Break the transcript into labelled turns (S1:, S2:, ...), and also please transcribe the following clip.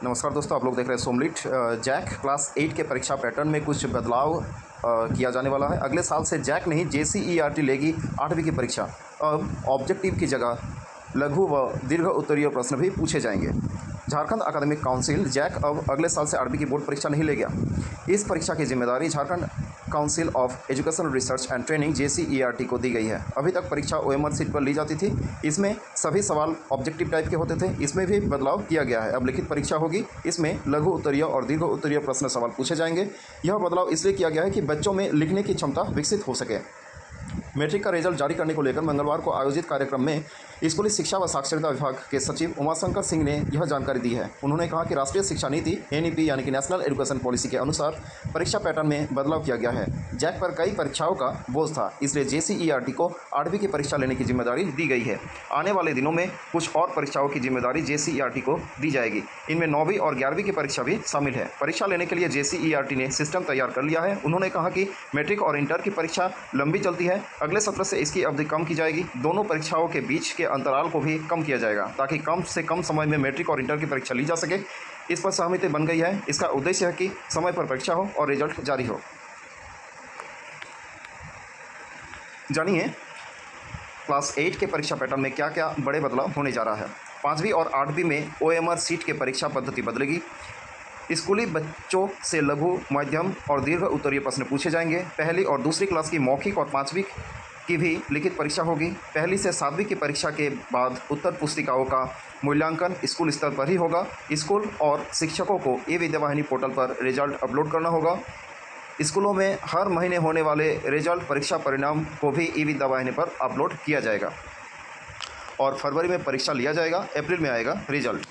S1: नमस्कार दोस्तों, आप लोग देख रहे हैं सोमलिट। जैक क्लास 8 के परीक्षा पैटर्न में कुछ बदलाव किया जाने वाला है। अगले साल से जैक नहीं JCERT लेगी 8वीं की परीक्षा। अब ऑब्जेक्टिव की जगह लघु व दीर्घ उत्तरीय प्रश्न भी पूछे जाएंगे। झारखंड अकादमिक काउंसिल जैक अब अगले साल से 8वीं की बोर्ड परीक्षा नहीं लेगा। इस परीक्षा की जिम्मेदारी Jharkhand council of education research and training JCERT को दी गई है। अभी तक परीक्षा OMR सीट पर ली जाती थी। इसमें सभी सवाल ऑब्जेक्टिव टाइप के होते थे। इसमें भी बदलाव किया गया है। अब लिखित परीक्षा होगी। इसमें लघु उत्तरीय और दीर्घ उत्तरीय प्रश्न सवाल पूछे जाएंगे। यह बदलाव इसलिए किया गया है कि बच्चों में लिखने की क्षमता विकसित हो सके। मैट्रिक का रिजल्ट जारी करने को लेकर मंगलवार को आयोजित कार्यक्रम में स्कूली शिक्षा व साक्षरता विभाग के सचिव उमाशंकर सिंह ने यह जानकारी दी है। उन्होंने कहा कि राष्ट्रीय शिक्षा नीति NEP यानी कि नेशनल एजुकेशन पॉलिसी के अनुसार परीक्षा पैटर्न में बदलाव किया गया है। जैक पर कई परीक्षाओं का बोझ था, इसलिए JCERT को 8वीं की परीक्षा लेने की जिम्मेदारी दी गई है। आने वाले दिनों में कुछ और परीक्षाओं की जिम्मेदारी JCERT को दी जाएगी। इनमें 9वीं और 11वीं की परीक्षा भी शामिल है। परीक्षा लेने के लिए JCERT ने सिस्टम तैयार कर लिया है। उन्होंने कहा कि मैट्रिक और इंटर की परीक्षा लंबी चलती है। अगले सत्र से इसकी अवधि कम की जाएगी। दोनों परीक्षाओं के बीच के अंतराल को भी कम किया जाएगा ताकि कम से कम समय में मैट्रिक और इंटर की परीक्षा ली जा सके। इस पर सहमति बन गई है। इसका उद्देश्य है कि समय पर परीक्षा हो और रिजल्ट जारी हो। जानिए क्लास 8 के परीक्षा पैटर्न में क्या क्या बड़े बदलाव होने जा रहा है। 5वीं और 8वीं में OMR सीट के परीक्षा पद्धति बदलेगी। स्कूली बच्चों से लघु, मध्यम और दीर्घ उत्तरीय प्रश्न पूछे जाएंगे। पहली और दूसरी क्लास की मौखिक और 5वीं की भी लिखित परीक्षा होगी। पहली से 7वीं की परीक्षा के बाद उत्तर पुस्तिकाओं का मूल्यांकन स्कूल स्तर पर ही होगा। स्कूल और शिक्षकों को E-विद्यावाहिनी पोर्टल पर रिजल्ट अपलोड करना होगा। स्कूलों में हर महीने होने वाले रिजल्ट परीक्षा परिणाम को भी E-विद्यावाहिनी पर अपलोड किया जाएगा और फरवरी में परीक्षा लिया जाएगा। अप्रैल में आएगा रिजल्ट।